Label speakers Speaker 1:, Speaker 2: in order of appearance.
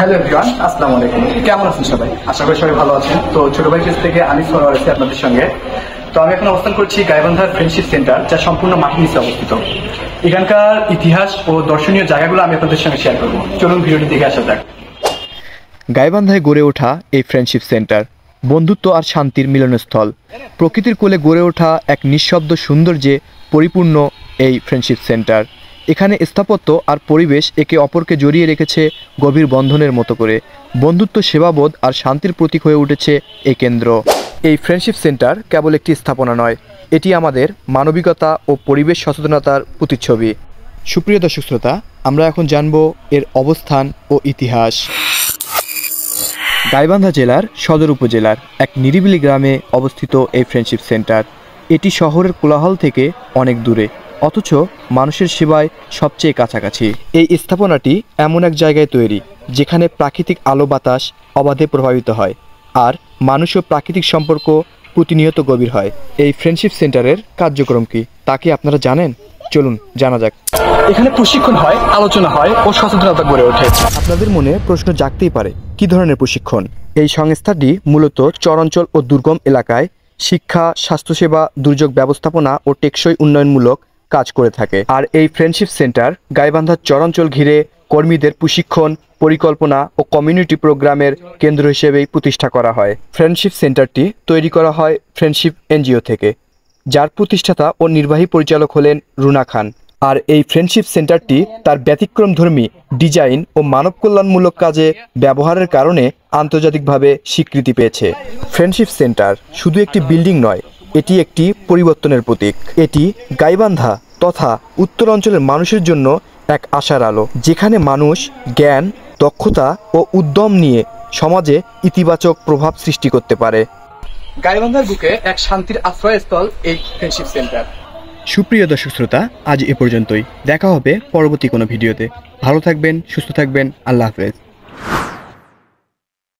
Speaker 1: Hello everyone, আসসালামু আলাইকুম। কেমন আছেন সবাই? আশা করি সবাই ভালো আছেন। তো ছোট ভাই পেজ থেকে আমি সরোয়ার আছি আপনাদের সঙ্গে। তো আমি এখন অবস্থান করছি গাইবান্ধার ফ্রেন্ডশিপ সেন্টার, যা সম্পূর্ণ মাটির নিচে অবস্থিত। এখানকার ইতিহাস ও দর্শনীয় জায়গাগুলো আমি আপনাদের সঙ্গে শেয়ার করবো। চলুন ভিডিওটি দেখে আসা যাক।
Speaker 2: গাইবান্ধায় গড়ে ওঠা এই ফ্রেন্ডশিপ সেন্টার বন্ধুত্ব আর শান্তির মিলনস্থল। প্রকৃতির কোলে গড়ে ওঠা এক নিঃশব্দ সৌন্দর্যে পরিপূর্ণ এই ফ্রেন্ডশিপ সেন্টার। এখানে স্থাপত্য আর পরিবেশ একে অপরকে জড়িয়ে রেখেছে গভীর বন্ধনের মতো করে। বন্ধুত্ব, সেবাবোধ আর শান্তির প্রতীক হয়ে উঠেছে এই কেন্দ্র। এই ফ্রেন্ডশিপ সেন্টার কেবল একটি স্থাপনা নয়, এটি আমাদের মানবিকতা ও পরিবেশ সচেতনতার প্রতিচ্ছবি। সুপ্রিয় দর্শক শ্রোতা, আমরা এখন জানব এর অবস্থান ও ইতিহাস। গাইবান্ধা জেলার সদর উপজেলার এক নিরিবিলি গ্রামে অবস্থিত এই ফ্রেন্ডশিপ সেন্টার। এটি শহরের কোলাহল থেকে অনেক দূরে, অথচ মানুষের সেবায় সবচেয়ে কাছাকাছি। এই স্থাপনাটি এমন এক জায়গায় তৈরি যেখানে প্রাকৃতিক আলো বাতাস অবাধে প্রভাবিত হয় আর মানুষ ও প্রাকৃতিক সম্পর্ক প্রতিনিয়ত গভীর হয়। এই ফ্রেন্ডশিপ সেন্টারের কার্যক্রম কি তা কি আপনারা জানেন? চলুন জানা যাক।
Speaker 1: এখানে প্রশিক্ষণ হয়, আলোচনা হয় ও সচেতনতা গড়ে ওঠে।
Speaker 2: আপনাদের মনে প্রশ্ন জাগতেই পারে, কি ধরনের প্রশিক্ষণ? এই সংস্থাটি মূলত চরাঞ্চল ও দুর্গম এলাকায় শিক্ষা, স্বাস্থ্যসেবা, দুর্যোগ ব্যবস্থাপনা ও টেকসই উন্নয়নমূলক কাজ করে থাকে। আর এই ফ্রেন্ডশিপ সেন্টার গাইবান্ধার চরাঞ্চল ঘিরে কর্মীদের প্রশিক্ষণ, পরিকল্পনা ও কমিউনিটি প্রোগ্রামের কেন্দ্র হিসেবেই প্রতিষ্ঠা করা হয়। ফ্রেন্ডশিপ সেন্টারটি তৈরি করা হয় ফ্রেন্ডশিপ এনজিও থেকে, যার প্রতিষ্ঠাতা ও নির্বাহী পরিচালক হলেন রুনা খান। আর এই ফ্রেন্ডশিপ সেন্টারটি তার ব্যতিক্রমধর্মী ডিজাইন ও মানব কল্যাণমূলক কাজে ব্যবহারের কারণে আন্তর্জাতিকভাবে স্বীকৃতি পেয়েছে। ফ্রেন্ডশিপ সেন্টার শুধু একটি বিল্ডিং নয়, এটি একটি পরিবর্তনের প্রতীক। এটি গাইবান্ধা তথা উত্তর অঞ্চলের মানুষের জন্য এক আশার আলো, যেখানে মানুষ জ্ঞান, দক্ষতা ও উদ্যম নিয়ে সমাজে ইতিবাচক প্রভাব সৃষ্টি করতে পারে।
Speaker 1: গাইবান্ধার বুকে এক শান্তির আশ্রয়স্থল এই ফ্রেন্ডশিপ সেন্টার।
Speaker 2: সুপ্রিয় দর্শক শ্রোতা, আজ এ পর্যন্তই। দেখা হবে পরবর্তী কোনো ভিডিওতে। ভালো থাকবেন, সুস্থ থাকবেন। আল্লাহ হাফেজ।